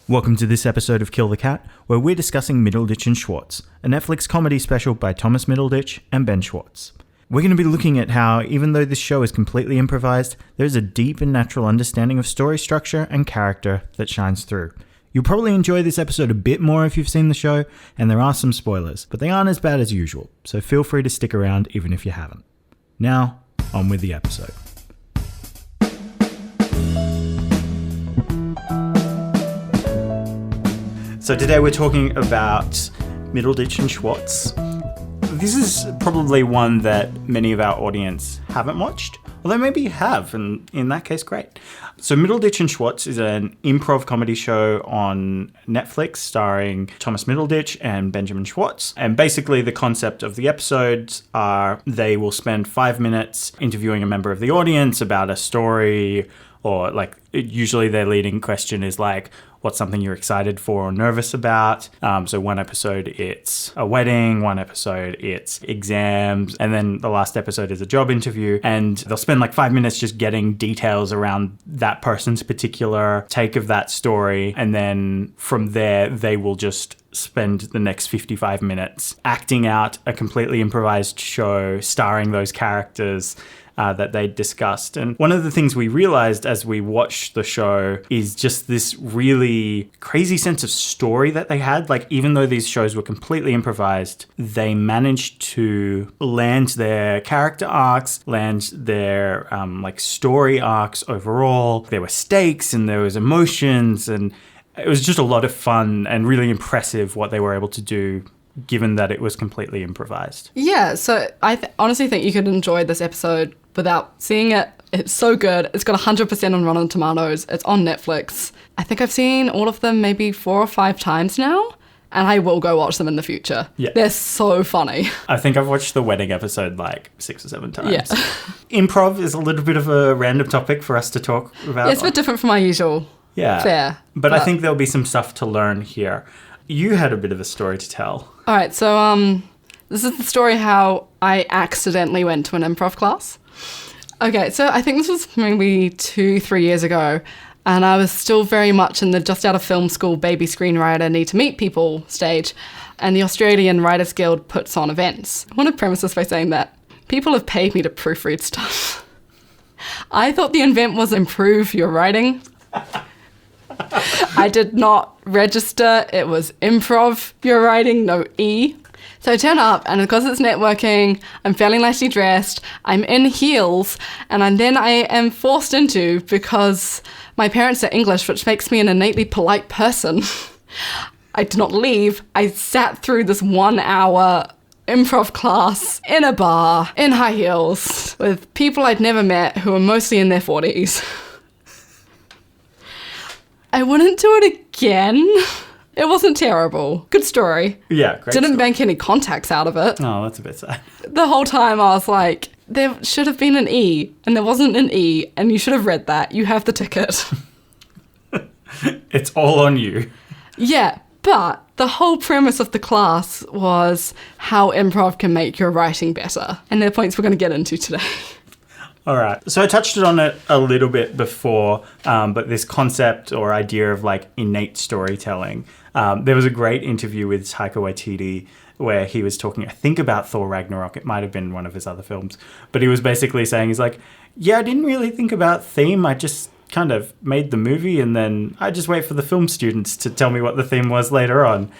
Welcome to this episode of Kill the Cat, where we're discussing Middleditch and Schwartz, a Netflix comedy special by Thomas Middleditch and Ben Schwartz. We're going to be looking at how, even though this show is completely improvised, there's a deep and natural understanding of story structure and character that shines through. You'll probably enjoy this episode a bit more if you've seen the show, and there are some spoilers, but they aren't as bad as usual, so feel free to stick around even if you haven't. Now, on with the episode. So today we're talking about Middleditch and Schwartz. This is probably one that many of our audience haven't watched, although maybe you have, and in that case, great. So Middleditch and Schwartz is an improv comedy show on Netflix starring Thomas Middleditch and Benjamin Schwartz. And basically the concept of the episodes are they will spend 5 minutes interviewing a member of the audience about a story, or usually their leading question is like, what's something you're excited for or nervous about? So one episode it's a wedding, one episode it's exams, and then the last episode is a job interview. And they'll spend 5 minutes just getting details around that person's particular take of that story. And then from there, they will just spend the next 55 minutes acting out a completely improvised show starring those characters that they discussed. And one of the things we realized as we watched the show is just this really crazy sense of story that they had. Even though these shows were completely improvised, they managed to land their character arcs, land their story arcs overall. There were stakes and there was emotions, and it was just a lot of fun and really impressive what they were able to do, given that it was completely improvised. Yeah, so I honestly think you could enjoy this episode without seeing it. It's so good. It's got 100% on Rotten Tomatoes. It's on Netflix. I think I've seen all of them maybe 4 or 5 times now, and I will go watch them in the future. Yeah. They're so funny. I think I've watched the wedding episode 6 or 7 times. Yeah. Improv is a little bit of a random topic for us to talk about. Yeah, it's a bit different from our usual fare. But I think there'll be some stuff to learn here. You had a bit of a story to tell. All right, so this is the story how I accidentally went to an improv class. Okay, so I think this was maybe 2-3 years ago, and I was still very much in the just out of film school baby screenwriter need to meet people stage, and the Australian Writers Guild puts on events. I want to premise this by saying that people have paid me to proofread stuff. I thought the event was improve your writing. I did not register. It was improv your writing, no E. So I turn up, and because it's networking, I'm fairly nicely dressed, I'm in heels, and then I am forced into, because my parents are English, which makes me an innately polite person. I did not leave. I sat through this 1-hour improv class in a bar, in high heels, with people I'd never met who were mostly in their 40s. I wouldn't do it again. It wasn't terrible. Good story. Yeah, great Didn't story. bank any contacts out of it. Oh, that's a bit sad. The whole time I was like, there should have been an E, and there wasn't an E, and you should have read that. You have the ticket. It's all on you. Yeah, but the whole premise of the class was how improv can make your writing better. And they're points we're going to get into today. All right. So I touched on it a little bit before, but this concept or idea of innate storytelling. There was a great interview with Taika Waititi where he was talking, I think, about Thor Ragnarok. It might have been one of his other films. But he was basically saying, I didn't really think about theme. I just kind of made the movie, and then I just wait for the film students to tell me what the theme was later on.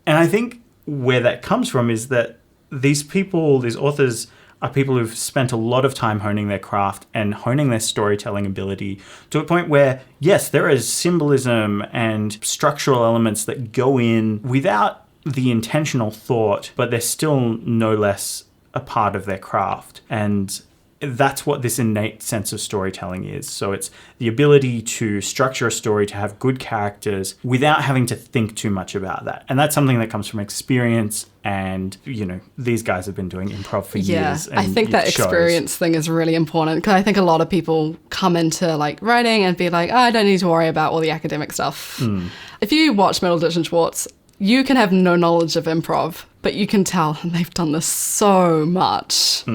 And I think where that comes from is that these people, these authors, are people who've spent a lot of time honing their craft and honing their storytelling ability to a point where, yes, there is symbolism and structural elements that go in without the intentional thought, but they're still no less a part of their craft. And that's what this innate sense of storytelling is. So it's the ability to structure a story to have good characters without having to think too much about that. And that's something that comes from experience. And, these guys have been doing improv for years. Yeah, I think that experience thing is really important, because I think a lot of people come into writing and be like, I don't need to worry about all the academic stuff. If you watch Middleditch and Schwartz, you can have no knowledge of improv, but you can tell they've done this so much.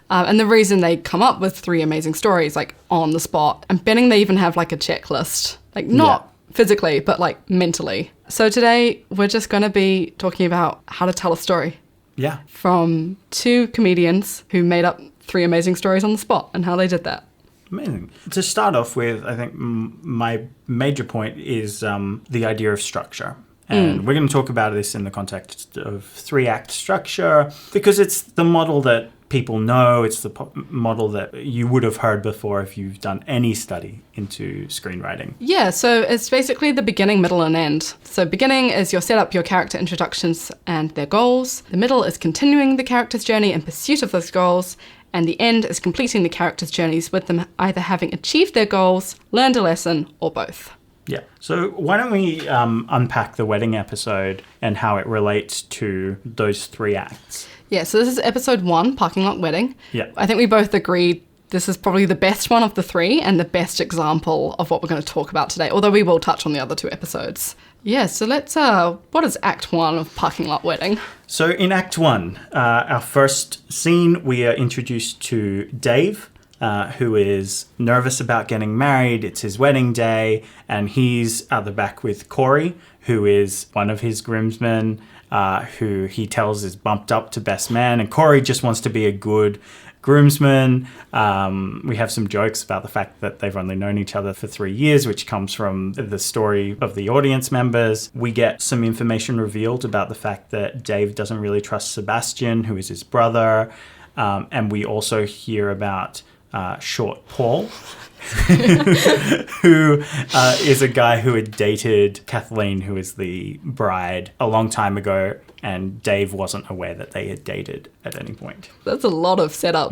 And the reason they come up with 3 amazing stories, on the spot, I'm betting they even have, a checklist. Not physically, but like mentally. So today we're just going to be talking about how to tell a story Yeah. from two comedians who made up 3 amazing stories on the spot and how they did that. Amazing. To start off with, I think my major point is the idea of structure. And we're going to talk about this in the context of 3-act structure because it's the model that people know. It's the model that you would have heard before if you've done any study into screenwriting. Yeah, so it's basically the beginning, middle, and end. So beginning is your setup, your character introductions and their goals. The middle is continuing the character's journey in pursuit of those goals. And the end is completing the character's journeys with them either having achieved their goals, learned a lesson, or both. Yeah. So why don't we unpack the wedding episode and how it relates to those 3 acts? Yeah, so this is episode 1, Parking Lot Wedding. Yeah. I think we both agreed this is probably the best one of the 3 and the best example of what we're going to talk about today, although we will touch on the other 2 episodes. Yeah, so let's, what is Act 1 of Parking Lot Wedding? So in Act 1, our first scene, we are introduced to Dave, who is nervous about getting married. It's his wedding day, and he's at the back with Corey, who is one of his groomsmen, who he tells is bumped up to best man, and Corey just wants to be a good groomsman. We have some jokes about the fact that they've only known each other for 3 years, which comes from the story of the audience members. We get some information revealed about the fact that Dave doesn't really trust Sebastian, who is his brother, and we also hear about Short Paul, who is a guy who had dated Kathleen, who is the bride, a long time ago, and Dave wasn't aware that they had dated at any point. That's a lot of setup.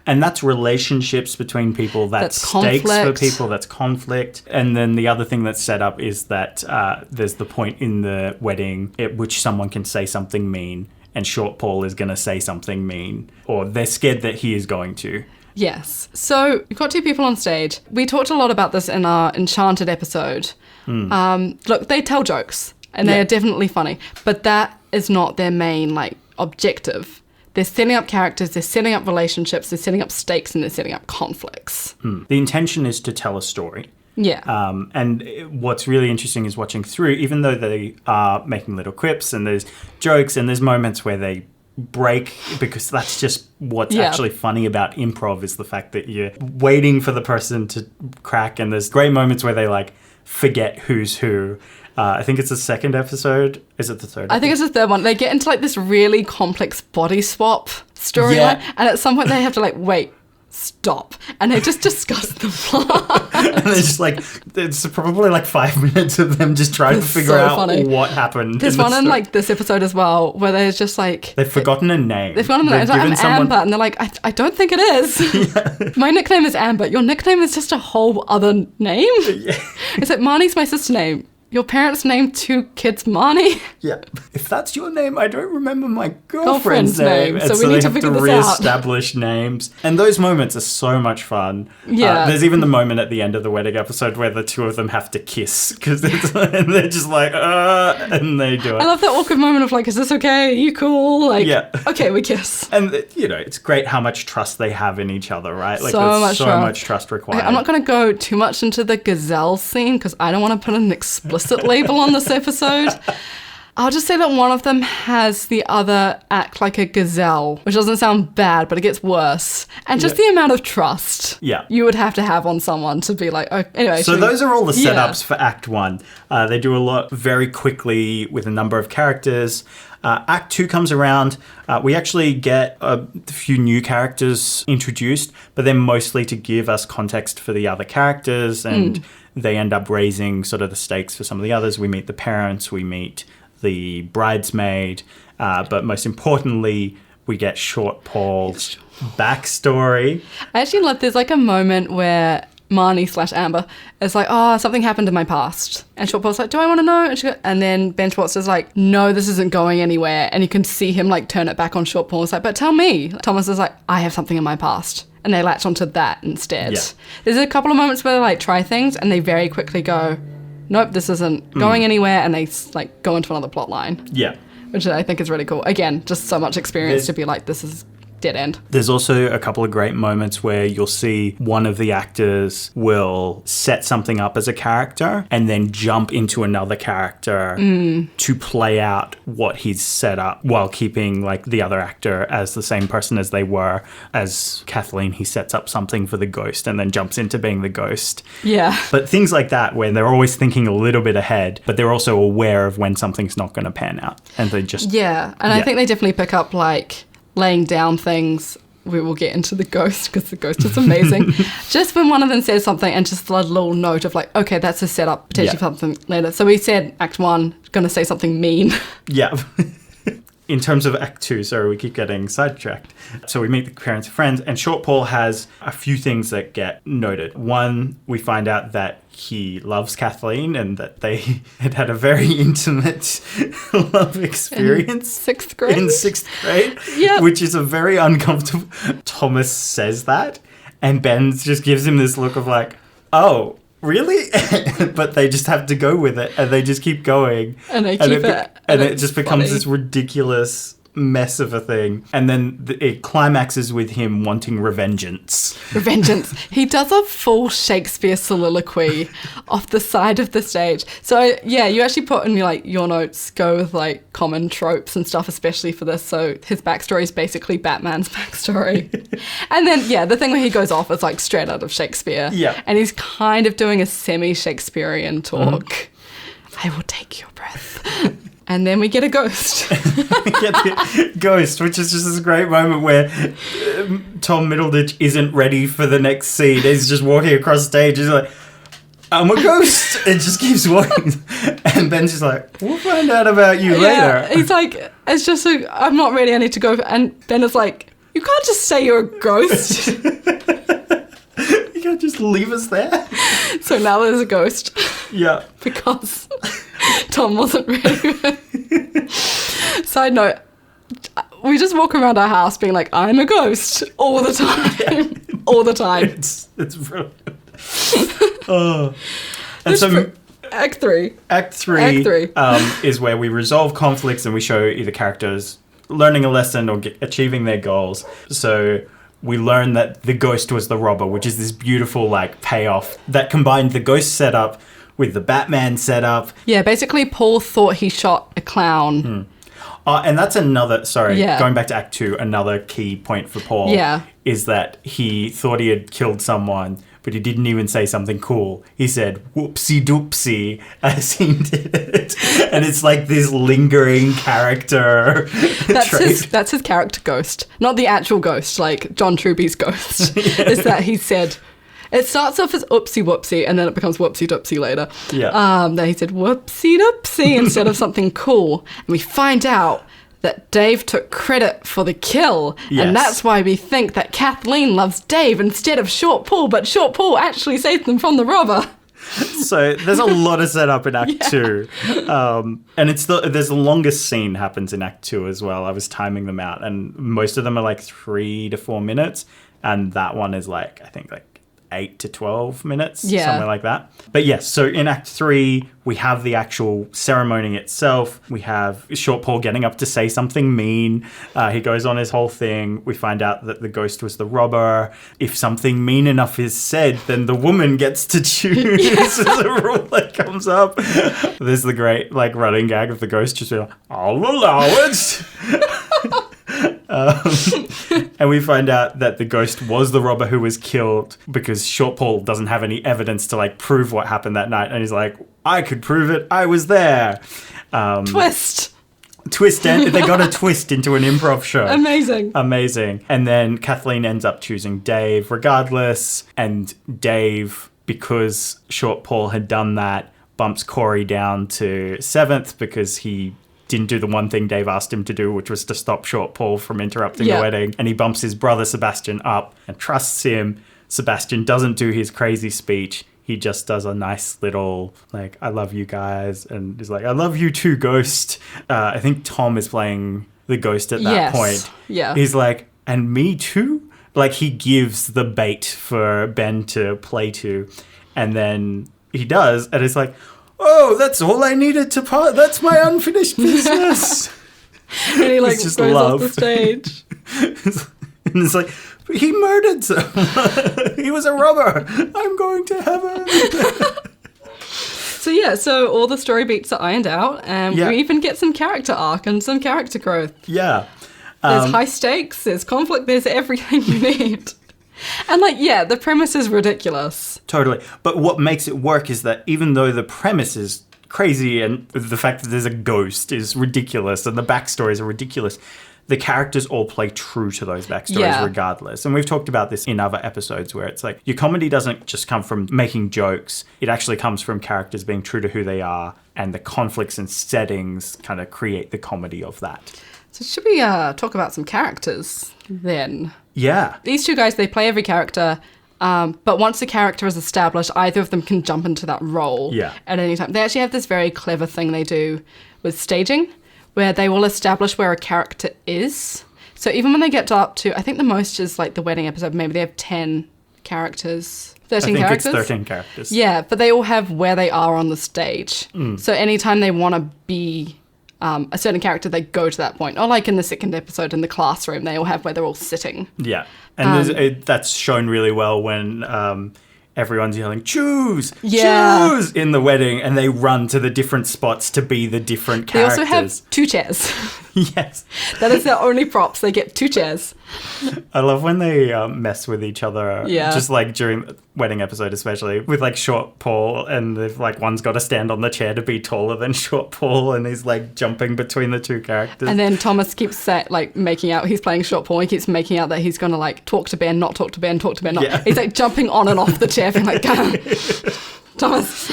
And that's relationships between people, that's stakes conflict. for people, that's conflict. And then the other thing that's set up is that there's the point in the wedding at which someone can say something mean, and Short Paul is going to say something mean, or they're scared that he is going to. Yes. So we've got 2 people on stage. We talked a lot about this in our Enchanted episode. Look, they tell jokes and they are definitely funny, but that is not their main objective. They're setting up characters, they're setting up relationships, they're setting up stakes, and they're setting up conflicts. The intention is to tell a story. Yeah. And what's really interesting is watching through, even though they are making little quips and there's jokes and there's moments where they break, because that's just what's actually funny about improv, is the fact that you're waiting for the person to crack, and there's great moments where they forget who's who. I think it's the 2nd episode. Is it the 3rd? I think it's the 3rd one. They get into this really complex body swap storyline, and at some point they have to wait, stop, and they just discuss the plot. And they're just it's probably 5 minutes of them just trying to figure out what happened. There's one in this episode as well where they're just they've forgotten a name. They've forgotten a name. It's I'm Amber, and they're I don't think it is. My nickname is Amber. Your nickname is just a whole other name. Yeah. It's Marnie's my sister's name. Your parents named 2 kids Marnie? Yeah. If that's your name, I don't remember my girlfriend's name. And so we need to figure this out. They have to reestablish names. And those moments are so much fun. Yeah. There's even the moment at the end of the wedding episode where the 2 of them have to kiss. And they're just and they do it. I love that awkward moment of is this okay? Are you cool? Yeah. Okay, we kiss. And, it's great how much trust they have in each other, right? So much trust required. I'm not going to go too much into the gazelle scene because I don't want to put an explicit label on this episode. I'll just say that one of them has the other act like a gazelle, which doesn't sound bad, but it gets worse. And just the amount of trust you would have to have on someone to be anyway. So those are all the setups for Act 1. They do a lot very quickly with a number of characters. Act 2 comes around. We actually get a few new characters introduced, but they're mostly to give us context for the other characters, and they end up raising sort of the stakes for some of the others. We meet the parents, we meet the bridesmaid, but most importantly, we get Short Paul's backstory. I actually love there's a moment where Marnie/Amber is something happened in my past. And Short Paul's do I want to know? And then Ben Schwartz is no, this isn't going anywhere. And you can see him turn it back on Short Paul. It's but tell me. Thomas is I have something in my past. And they latch onto that instead. Yeah. There's a couple of moments where they try things and they very quickly go, nope, this isn't going anywhere. And they go into another plot line. Yeah. Which I think is really cool. Again, just so much experience to be this is dead end. There's also a couple of great moments where you'll see one of the actors will set something up as a character and then jump into another character to play out what he's set up while keeping like the other actor as the same person as they were. As Kathleen, he sets up something for the ghost and then jumps into being the ghost. Yeah. But things like that where they're always thinking a little bit ahead, but they're also aware of when something's not going to pan out. And they just... Yeah. And I think they definitely pick up like laying down things. We will get into the ghost because the ghost is amazing. Just when one of them says something and just a little note of like, okay, that's a setup, potentially for something later. So we said Act 1, going to say something mean. Yeah. In terms of Act 2, sorry, we keep getting sidetracked. So we meet the parents and friends, and Short Paul has a few things that get noted. One, we find out that he loves Kathleen and that they had a very intimate love experience. In 6th grade? In 6th grade. Yeah. Which is a very uncomfortable... Thomas says that, and Ben just gives him this look of like, oh... Really? But they just have to go with it, and they just keep going. And they keep it. And it just becomes funny. this ridiculous mess of a thing. And then it climaxes with him wanting revengeance. Revengeance. He does a full Shakespeare soliloquy off the side of the stage. So, yeah, you actually put in your notes, go with like common tropes and stuff, especially for this. So his backstory is basically Batman's backstory. And then, yeah, the thing where he goes off is like straight out of Shakespeare. Yeah. And he's kind of doing a semi-Shakespearean talk. I will take your breath. And then we get a ghost. We get the ghost, which is just this great moment where Tom Middleditch isn't ready for the next scene. He's just walking across stage. He's like, I'm a ghost. And just keeps walking. And Ben's just like, we'll find out about you later. He's like, it's just, I'm not ready. I need to go. And Ben is like, you can't just say you're a ghost. You can't just leave us there. So now there's a ghost. Yeah. Because Tom wasn't ready. Side note, we just walk around our house being like, I'm a ghost all the time. Yeah. All the time. It's brilliant. Oh. And so Act 3. Act 3 is where we resolve conflicts and we show either characters learning a lesson or achieving their goals. So we learn that the ghost was the robber, which is this beautiful like payoff that combined the ghost setup with the Batman setup. Yeah, basically Paul thought he shot a clown. And that's another, going back to Act 2, another key point for Paul is that he thought he had killed someone, but he didn't even say something cool. He said, whoopsie doopsie, as he did it. And it's like this lingering character trait. That's his character ghost. Not the actual ghost, like John Truby's ghost. Is that he said... It starts off as oopsie whoopsie and then it becomes whoopsie doopsie later. Yeah. Then he said whoopsie doopsie instead of something cool. And we find out that Dave took credit for the kill. Yes. And that's why we think that Kathleen loves Dave instead of Short Paul, but Short Paul actually saved them from the robber. So there's a lot of setup in Act 2. And there's the longest scene happens in Act 2 as well. I was timing them out and most of them are like 3 to 4 minutes. And that one is like, I think like 8 to 12 minutes, somewhere like that. But yes, so in Act 3, we have the actual ceremony itself. We have Short Paul getting up to say something mean. He goes on his whole thing. We find out that the ghost was the robber. If something mean enough is said, then the woman gets to choose. This is a rule that comes up. There's the great like running gag of the ghost just being like, I'll allow it. And we find out that the ghost was the robber who was killed because Short Paul doesn't have any evidence to like prove what happened that night. And he's like, I could prove it. I was there. Twist. And they got a twist into an improv show. Amazing. And then Kathleen ends up choosing Dave regardless. And Dave, because Short Paul had done that, bumps Corey down to 7th because he didn't do the one thing Dave asked him to do, which was to stop Short Paul from interrupting the wedding. And he bumps his brother Sebastian up and trusts him. Sebastian doesn't do his crazy speech. He just does a nice little, like, I love you guys. And he's like, I love you too, Ghost. I think Tom is playing the Ghost at that point. Yeah. He's like, and me too? Like, he gives the bait for Ben to play to. And then he does. And it's like, oh, that's all I needed to part. That's my unfinished business. And he like goes off the stage. And it's like, he murdered someone. He was a robber. I'm going to heaven. So yeah, so all the story beats are ironed out, and Yeah. we even get some character arc and some character growth. Yeah. There's high stakes, there's conflict, there's everything you need. And like, yeah, the premise is ridiculous. Totally. But what makes it work is that even though the premise is crazy and the fact that there's a ghost is ridiculous and the backstories are ridiculous, the characters all play true to those backstories regardless. And we've talked about this in other episodes where it's like your comedy doesn't just come from making jokes. It actually comes from characters being true to who they are, and the conflicts and settings kind of create the comedy of that. So should we talk about some characters then? Yeah. These two guys, they play every character, but once the character is established, either of them can jump into that role at any time. They actually have this very clever thing they do with staging, where they will establish where a character is. So even when they get up to, I think the most is like the wedding episode, maybe they have 10 characters. 13 characters? I think it's 13 characters. Yeah, but they all have where they are on the stage. So anytime they want to be a certain character, they go to that point. Or like in the second episode in the classroom, they all have where they're all sitting. Yeah. And that's shown really well when everyone's yelling, choose, choose in the wedding, and they run to the different spots to be the different characters. They also have 2 chairs. Yes. That is their only props. They get 2 chairs. I love when they mess with each other. Yeah. Just like during the wedding episode, especially with like Short Paul, and they've like one's got to stand on the chair to be taller than Short Paul, and he's like jumping between the 2 characters. And then Thomas keeps making out, he's playing Short Paul, he keeps making out that he's going to like talk to Ben, not talk to Ben, talk to Ben, not. Yeah. He's like jumping on and off the chair, being like, Thomas.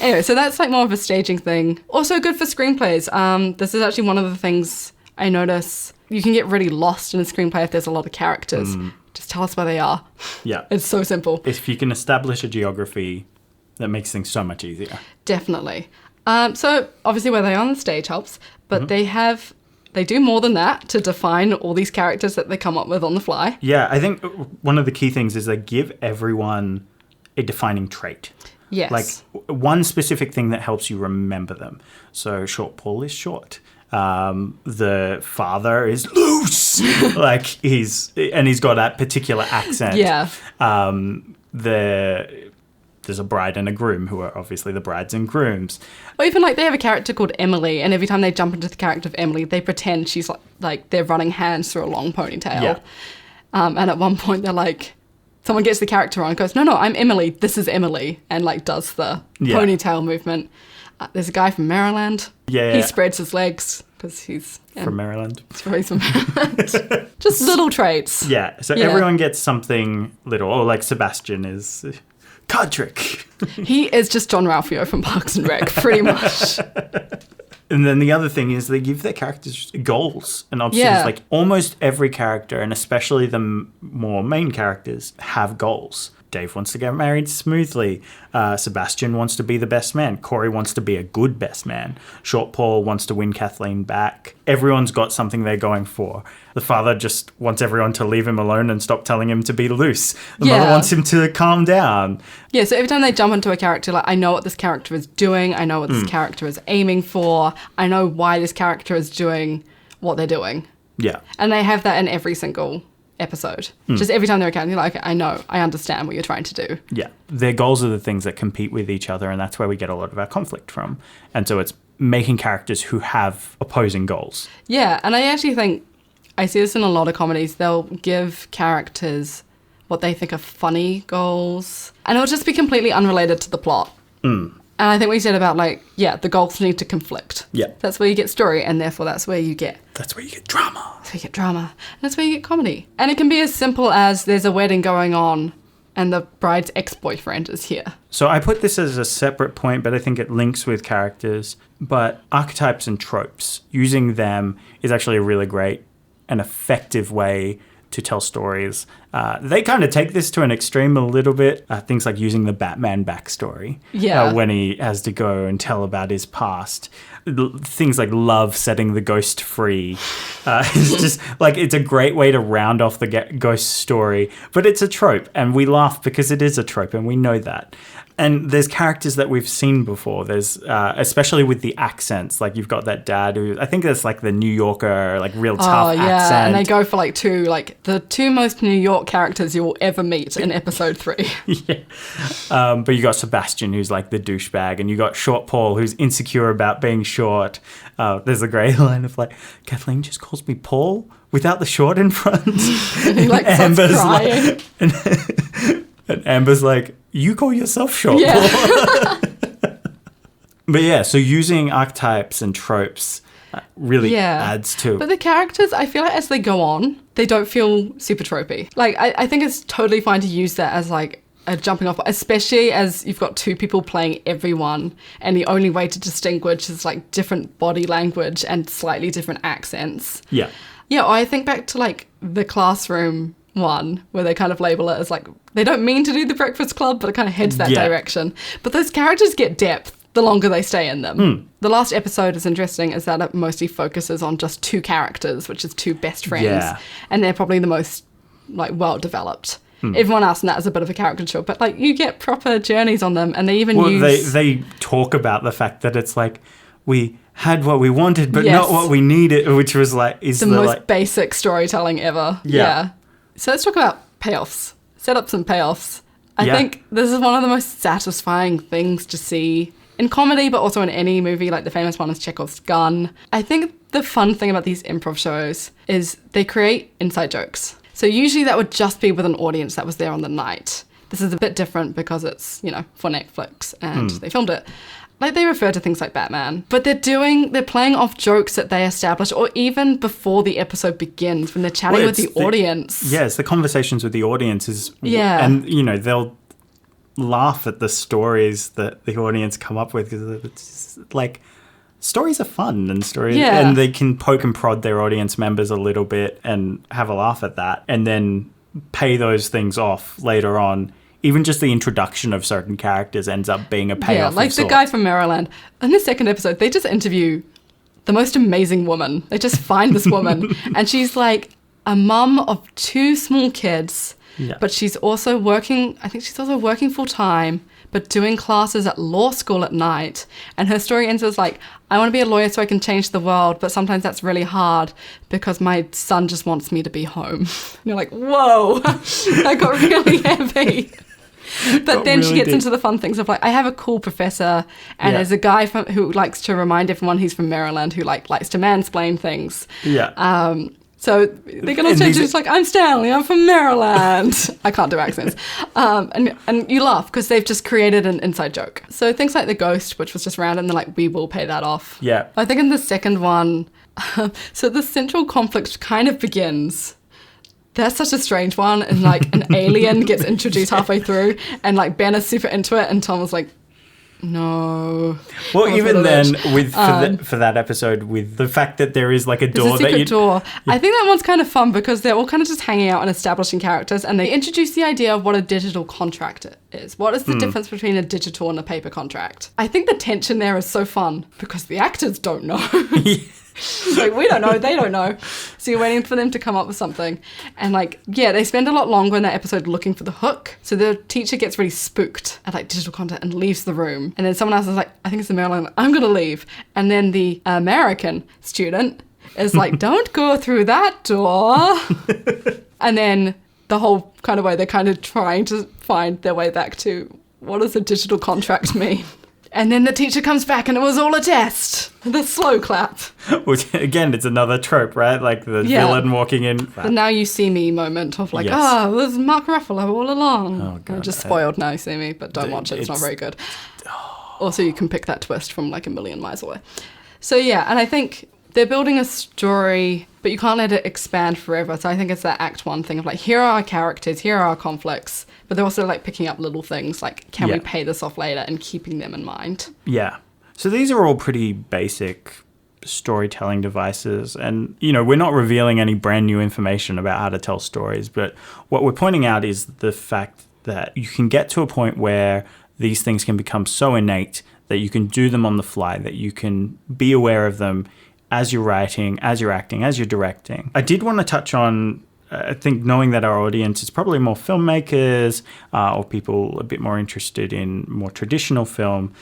Anyway, so that's like more of a staging thing. Also good for screenplays. This is actually one of the things I notice. You can get really lost in a screenplay if there's a lot of characters. Just tell us where they are. Yeah. It's so simple. If you can establish a geography, that makes things so much easier. Definitely. So obviously where they are on the stage helps, but they do more than that to define all these characters that they come up with on the fly. Yeah, I think one of the key things is they give everyone a defining trait. Yes. Like one specific thing that helps you remember them. So Short Paul is short. The father is loose. Like he's got that particular accent. Yeah. There's a bride and a groom who are obviously the brides and grooms. Or even like they have a character called Emily, and every time they jump into the character of Emily, they pretend she's like they're running hands through a long ponytail. Yeah. And at one point they're like, someone gets the character on and goes, no, I'm Emily, this is Emily, and like does the ponytail movement. There's a guy from Maryland. Yeah. He spreads his legs because he's from Maryland. He's from Maryland. Just little traits. Yeah. So everyone gets something little. Or like Sebastian is card trick. He is just John Ralphio from Parks and Rec, pretty much. And then the other thing is they give their characters goals and obstacles. Yeah. Like almost every character, and especially the more main characters, have goals. Dave wants to get married smoothly. Sebastian wants to be the best man. Corey wants to be a good best man. Short Paul wants to win Kathleen back. Everyone's got something they're going for. The father just wants everyone to leave him alone and stop telling him to be loose. The mother wants him to calm down. Yeah, so every time they jump into a character, like I know what this character is doing. I know what this character is aiming for. I know why this character is doing what they're doing. Yeah. And they have that in every single episode. Just every time they're accounting, you're like, I know, I understand what you're trying to do. Yeah. Their goals are the things that compete with each other, and that's where we get a lot of our conflict from. And so it's making characters who have opposing goals. Yeah, and I actually think I see this in a lot of comedies. They'll give characters what they think are funny goals, and it'll just be completely unrelated to the plot. And I think we said about the goals need to conflict. Yeah. That's where you get story, and therefore that's where you get drama. That's where you get drama. And that's where you get comedy. And it can be as simple as there's a wedding going on and the bride's ex-boyfriend is here. So I put this as a separate point, but I think it links with characters. But archetypes and tropes, using them is actually a really great and effective way to tell stories. They kind of take this to an extreme a little bit. Things like using the Batman backstory. Yeah. When he has to go and tell about his past. Things like love setting the ghost free. It's just like, it's a great way to round off the ghost story. But it's a trope, and we laugh because it is a trope, and we know that. And there's characters that we've seen before. There's, especially with the accents, like you've got that dad who, I think that's like the New Yorker, like real tough accent. And they go for like the two most New York characters you'll ever meet in episode 3. Yeah. But you got Sebastian, who's like the douchebag, and you got Short Paul, who's insecure about being short. There's a great line of like, Kathleen just calls me Paul without the short in front. And he like starts crying. And Amber's like, you call yourself Short Yeah. Paul. But yeah, so using archetypes and tropes really adds to. But the characters, I feel like as they go on, they don't feel super tropey. Like, I think it's totally fine to use that as like a jumping off, especially as you've got two people playing everyone, and the only way to distinguish is like different body language and slightly different accents. Yeah. Yeah, I think back to like the Classroom one, where they kind of label it as like, they don't mean to do the Breakfast Club, but it kind of heads that direction. But those characters get depth the longer they stay in them. The last episode is interesting, is that it mostly focuses on just two characters, which is two best friends. Yeah. And they're probably the most like well-developed. Everyone else in that is a bit of a caricature, but like you get proper journeys on them, and they even use... They talk about the fact that it's like, we had what we wanted, but not what we needed, which was like... is the most basic storytelling ever. Yeah. So let's talk about payoffs. Setups and payoffs. I think this is one of the most satisfying things to see in comedy, but also in any movie. Like the famous one is Chekhov's gun. I think the fun thing about these improv shows is they create inside jokes. So usually that would just be with an audience that was there on the night. This is a bit different because it's, for Netflix and they filmed it. Like they refer to things like Batman, but they're playing off jokes that they established, or even before the episode begins when they're chatting with the audience. Yeah, it's the conversations with the audience and they'll laugh at the stories that the audience come up with, because it's like, stories are fun, and they can poke and prod their audience members a little bit and have a laugh at that, and then pay those things off later on. Even just the introduction of certain characters ends up being a payoff. Yeah, like the guy from Maryland. In the second episode, they just interview the most amazing woman. They just find this woman, and she's like a mum of 2 small kids, but she's also working, I think she's also working full time, but doing classes at law school at night. And her story ends as like, I want to be a lawyer so I can change the world, but sometimes that's really hard because my son just wants me to be home. And you're like, whoa, that got really heavy. But then she gets into the fun things of like, I have a cool professor, and there's a guy who likes to remind everyone he's from Maryland, who likes to mansplain things. Yeah. So they can also just like, I'm Stanley, I'm from Maryland. I can't do accents. And you laugh because they've just created an inside joke. So things like the ghost, which was just random, and they're like, we will pay that off. Yeah. I think in the second one, so the central conflict kind of begins. That's such a strange one. And like an alien gets introduced halfway through, and like Ben is super into it, and Tom was like, no. Well, even then, for that episode, with the fact that there is like a door door. I think that one's kind of fun because they're all kind of just hanging out and establishing characters, and they introduce the idea of what a digital contract is. What is the difference between a digital and a paper contract? I think the tension there is so fun because the actors don't know. Like, we don't know, they don't know. So you're waiting for them to come up with something. And like, they spend a lot longer in that episode looking for the hook. So the teacher gets really spooked at like digital content and leaves the room. And then someone else is like, I think it's the Maryland, I'm going to leave. And then the American student is like, don't go through that door. And then the whole kind of way, they're kind of trying to find their way back to, what does a digital contract mean? And then the teacher comes back and it was all a test. The slow clap. Which, again, it's another trope, right? Like the villain walking in. The now you see me moment of like, it was Mark Ruffalo all along. Oh, God. I just spoiled Now You See Me, but don't watch it. It's not very good. Also, you can pick that twist from like a million miles away. So, and I think they're building a story, but you can't let it expand forever. So I think it's that Act 1 thing of like, here are our characters, here are our conflicts. But they're also like picking up little things like, can we pay this off later, and keeping them in mind. Yeah. So these are all pretty basic storytelling devices. And, we're not revealing any brand new information about how to tell stories, but what we're pointing out is the fact that you can get to a point where these things can become so innate that you can do them on the fly, that you can be aware of them as you're writing, as you're acting, as you're directing. I did want to touch on, I think, knowing that our audience is probably more filmmakers or people a bit more interested in more traditional film,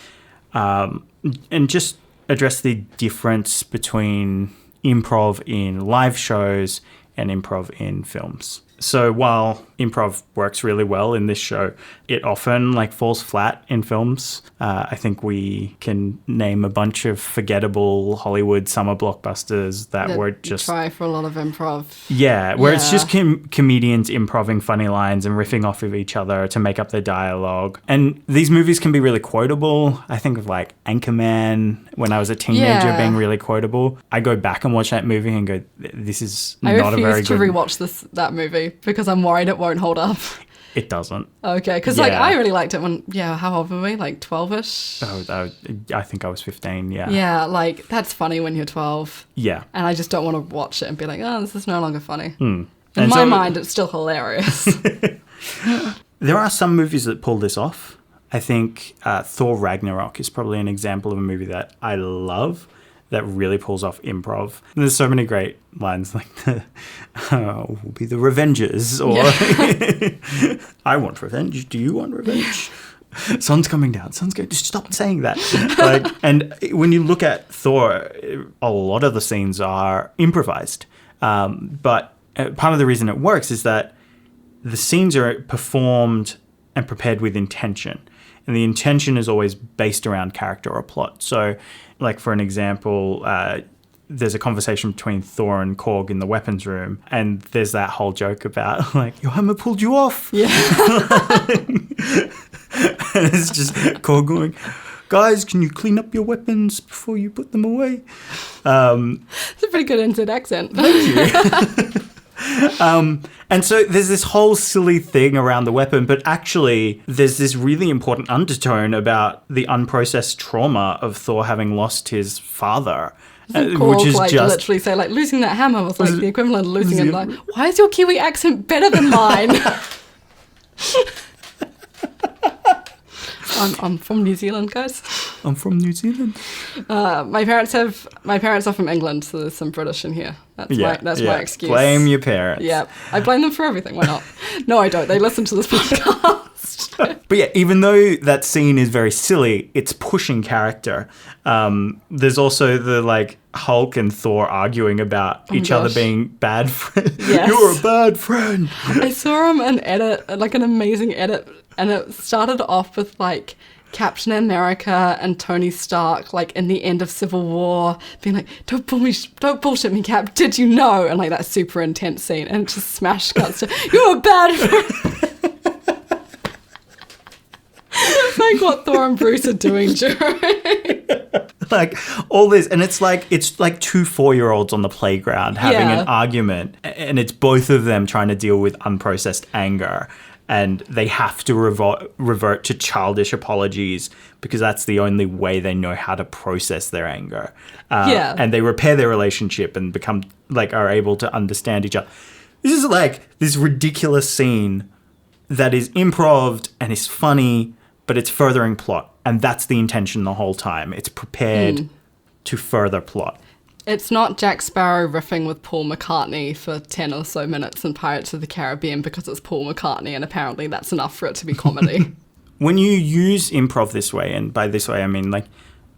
and just address the difference between improv in live shows and improv in films. So while improv works really well in this show, it often falls flat in films. I think we can name a bunch of forgettable Hollywood summer blockbusters that were just... try for a lot of improv. Yeah, where it's just comedians improving funny lines and riffing off of each other to make up their dialogue. And these movies can be really quotable. I think of Anchorman, when I was a teenager, being really quotable. I go back and watch that movie and go, this is not a very good... I refuse to rewatch that movie because I'm worried it won't hold up. It doesn't. Okay, because I really liked it when, how old were we? 12-ish? Oh, I think I was 15, yeah. Yeah, that's funny when you're 12. Yeah. And I just don't want to watch it and be like, oh, this is no longer funny. Mm. In my mind, it's still hilarious. There are some movies that pull this off. I think Thor Ragnarok is probably an example of a movie that I love, that really pulls off improv. And there's so many great lines we'll be the Revengers, or I want revenge. Do you want revenge? Sun's coming down. Sun's going. Just stop saying that. And when you look at Thor, a lot of the scenes are improvised. But part of the reason it works is that the scenes are performed and prepared with intention. And the intention is always based around character or plot. So, for an example, there's a conversation between Thor and Korg in the weapons room, and there's that whole joke about, your hammer pulled you off. Yeah. And it's just Korg going, guys, can you clean up your weapons before you put them away? It's a pretty good NZ accent. Thank you. And so there's this whole silly thing around the weapon, but actually there's this really important undertone about the unprocessed trauma of Thor having lost his father. Which is just literally say losing that hammer was the equivalent of losing it. Why is your Kiwi accent better than mine? I'm from New Zealand, guys. I'm from New Zealand. My parents are from England, so there's some British in here. That's my excuse. Blame your parents. Yeah, I blame them for everything. Why not? No, I don't. They listen to this podcast. But yeah, even though that scene is very silly, it's pushing character. There's also the Hulk and Thor arguing about each other being bad friends. Yes. You're a bad friend. I saw him an edit, an amazing edit, and it started off with Captain America and Tony Stark, in the end of Civil War, being don't bullshit me, Cap, did you know? And that super intense scene, and it just smash cuts to, you're a bad friend. It's what Thor and Bruce are doing during. All this, and it's two 4-year-olds on the playground having an argument, and it's both of them trying to deal with unprocessed anger. And they have to revert to childish apologies because that's the only way they know how to process their anger. And they repair their relationship and become are able to understand each other. This is this ridiculous scene that is improv and is funny, but it's furthering plot. And that's the intention the whole time. It's prepared to further plot. It's not Jack Sparrow riffing with Paul McCartney for 10 or so minutes in Pirates of the Caribbean because it's Paul McCartney, and apparently that's enough for it to be comedy. When you use improv this way, and by this way I mean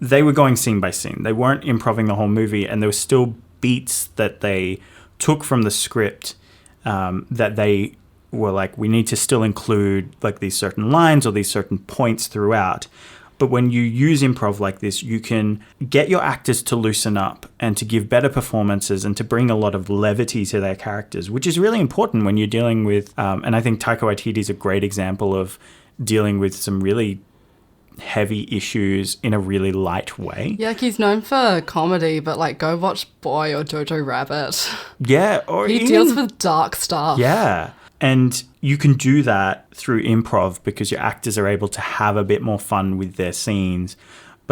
they were going scene by scene. They weren't improving the whole movie, and there were still beats that they took from the script that they were we need to still include these certain lines or these certain points throughout. But when you use improv like this, you can get your actors to loosen up and to give better performances and to bring a lot of levity to their characters, which is really important when you're dealing with, and I think Taika Waititi is a great example of dealing with some really heavy issues in a really light way. Yeah, he's known for comedy, but go watch Boy or Jojo Rabbit. Yeah. Or he deals with dark stuff. Yeah. And you can do that through improv because your actors are able to have a bit more fun with their scenes.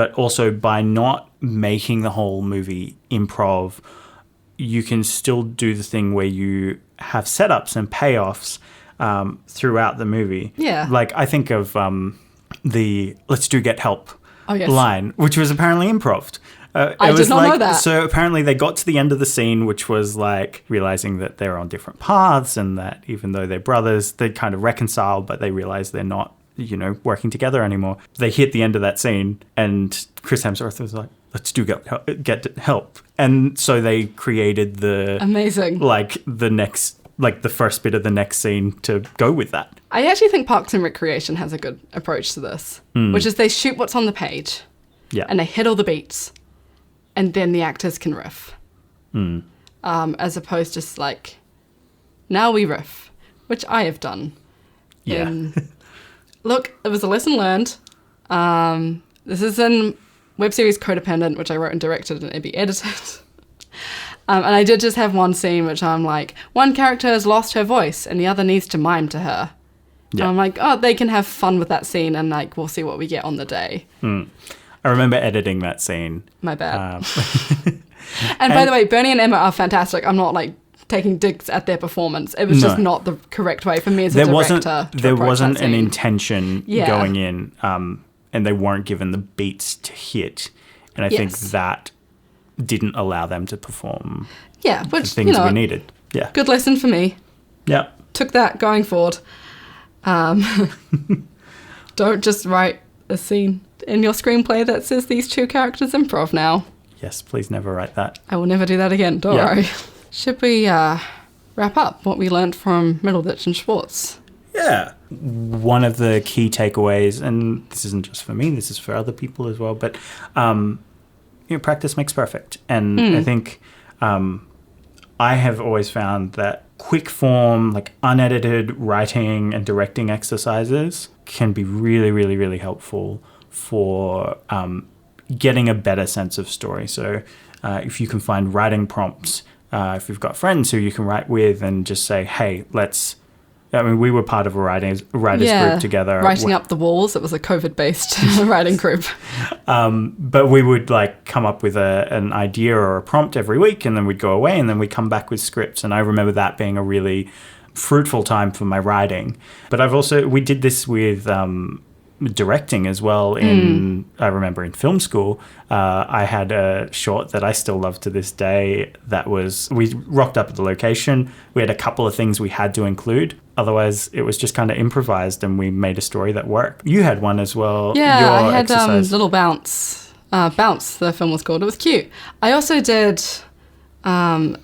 but also by not making the whole movie improv, you can still do the thing where you have setups and payoffs throughout the movie. Yeah. Like, I think of the "Let's do get help" yes. line, which was apparently improv. I did not know that. So apparently they got to the end of the scene, which was like realizing that they're on different paths and that even though they're brothers, they kind of reconcile, but they realize they're not, working together anymore. They hit the end of that scene and Chris Hemsworth was like, "Let's do get help." And so they created the... Amazing. the first bit of the next scene to go with that. I actually think Parks and Recreation has a good approach to this, which is they shoot what's on the page and they hit all the beats. And then the actors can riff, as opposed to just like, now we riff, which I have done. Yeah. Look, it was a lesson learned. This is in web series Codependent, which I wrote and directed and Ibby edited. And I did just have one scene which I'm like, one character has lost her voice and the other needs to mime to her. Yeah. And I'm like, oh, they can have fun with that scene and like we'll see what we get on the day. I remember editing that scene. My bad. And by the way, Bernie and Emma are fantastic. I'm not like taking digs at their performance. It was just not the correct way for me as a director. There wasn't an intention going in, and they weren't given the beats to hit. And I think that didn't allow them to perform which, the things we needed. Yeah. Good lesson for me. Yeah. Took that going forward. Don't just write a scene in your screenplay that says these two characters improv now. Yes, please never write that. I will never do that again, don't worry. Should we wrap up what we learned from Middleditch and Schwartz? Yeah. One of the key takeaways, and this isn't just for me, this is for other people as well, but practice makes perfect. And I think I have always found that quick form, like unedited writing and directing exercises can be really, really, really helpful for getting a better sense of story. So if you can find writing prompts, if you've got friends who you can write with and just say, hey, we were part of a writers group together. Writing up the walls. It was a COVID-based writing group. But we would come up with an idea or a prompt every week, and then we'd go away, and then we'd come back with scripts. And I remember that being a really fruitful time for my writing. But we did this with directing as well. I remember in film school, I had a short that I still love to this day. We rocked up at the location. We had a couple of things we had to include. Otherwise, it was just kind of improvised, and we made a story that worked. You had one as well. Yeah, I had Little Bounce. Bounce, the film was called. It was cute. I also did, I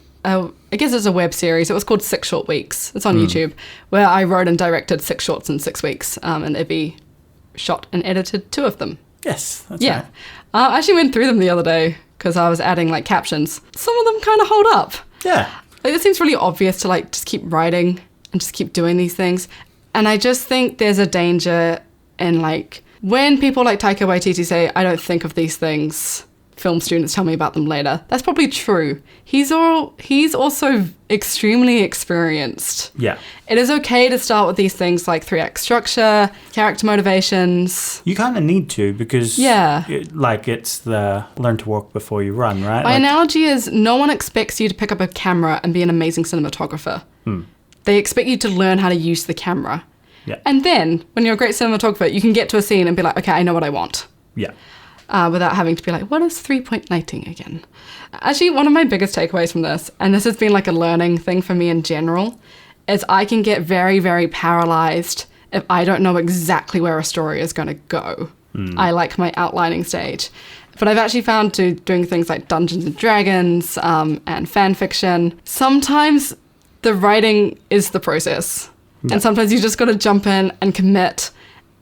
guess it's a web series. It was called 6 Short Weeks. It's on YouTube, where I wrote and directed 6 shorts in 6 weeks, and Ibby shot and edited 2 of them. Yes, that's right. I actually went through them the other day because I was adding captions. Some of them kind of hold up. Yeah. It seems really obvious to just keep writing and just keep doing these things. And I just think there's a danger in when people like Taika Waititi say, I don't think of these things, film students tell me about them later. That's probably true. He's also extremely experienced. Yeah. It is okay to start with these things like 3-act structure, character motivations. You kind of need to because it's the learn to walk before you run, right? My analogy is no one expects you to pick up a camera and be an amazing cinematographer. They expect you to learn how to use the camera. Yeah. And then when you're a great cinematographer, you can get to a scene and be like, okay, I know what I want. Yeah. Without having to be like, what is 3-point lighting again? Actually, one of my biggest takeaways from this, and this has been a learning thing for me in general, is I can get very, very paralyzed if I don't know exactly where a story is going to go. I like my outlining stage. But I've actually found doing things like Dungeons and Dragons and fan fiction, sometimes the writing is the process. Yeah. And sometimes you just got to jump in and commit.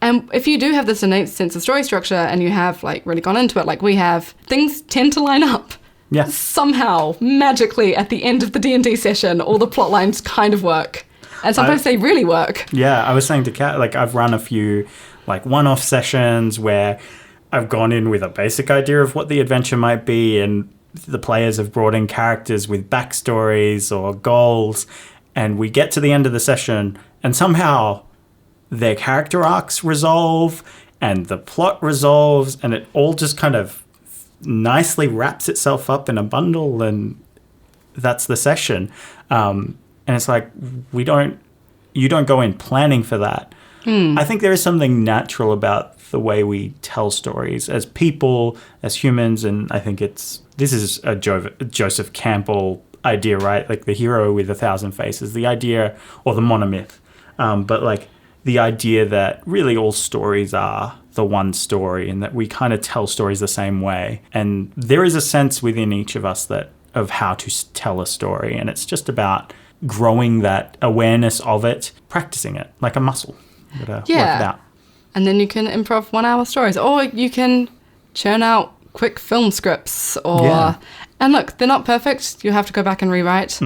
And if you do have this innate sense of story structure and you have really gone into it like we have, things tend to line up. Yeah. Somehow, magically, at the end of the D&D session, all the plot lines kind of work. And sometimes they really work. Yeah, I was saying to Kat, I've run a few one-off sessions where I've gone in with a basic idea of what the adventure might be, and the players have brought in characters with backstories or goals, and we get to the end of the session, and somehow their character arcs resolve, and the plot resolves, and it all just kind of nicely wraps itself up in a bundle, and that's the session. And it's like, you don't go in planning for that. I think there is something natural about the way we tell stories as people, as humans, and I think this is a Joseph Campbell idea, right? Like the hero with 1,000 faces, the idea, or the monomyth, but like the idea that really all stories are the one story, and that we kind of tell stories the same way. And there is a sense within each of us of how to tell a story, and it's just about growing that awareness of it, practicing it like a muscle. You gotta work it out. And then you can improv 1 hour stories, or you can churn out quick film scripts, and look, they're not perfect. You have to go back and rewrite.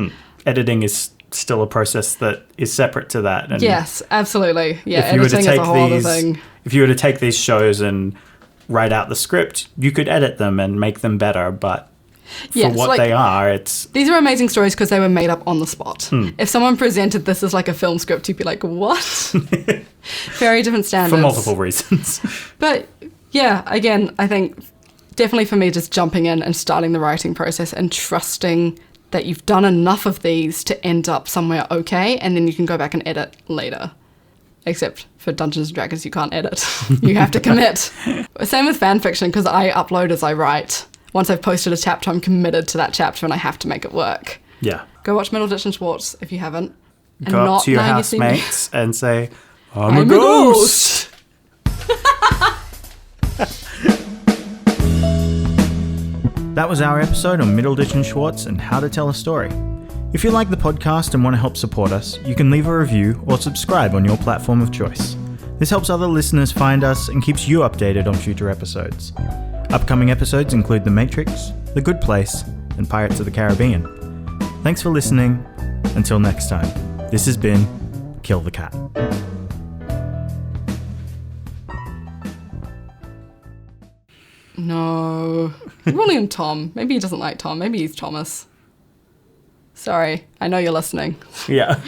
Editing is still a process that is separate to that. And yes, absolutely. Yeah, editing is a whole other thing. If you were to take these shows and write out the script, you could edit them and make them better, but for what they are, these are amazing stories because they were made up on the spot. If someone presented this as like a film script, you'd be like, what? Very different standards. For multiple reasons. But yeah, again, I think definitely for me, just jumping in and starting the writing process and trusting that you've done enough of these to end up somewhere okay, and then you can go back and edit later. Except for Dungeons & Dragons, you can't edit. You have to commit. Same with fan fiction, because I upload as I write. Once I've posted a chapter, I'm committed to that chapter and I have to make it work. Yeah. Go watch Middleditch and Schwartz if you haven't. And go up to your housemates and say, I'm a ghost. That was our episode on Middleditch and Schwartz and how to tell a story. If you like the podcast and want to help support us, you can leave a review or subscribe on your platform of choice. This helps other listeners find us and keeps you updated on future episodes. Upcoming episodes include The Matrix, The Good Place, and Pirates of the Caribbean. Thanks for listening. Until next time, this has been Kill the Cat. No. You're calling him Tom. Maybe he doesn't like Tom. Maybe he's Thomas. Sorry. I know you're listening. Yeah.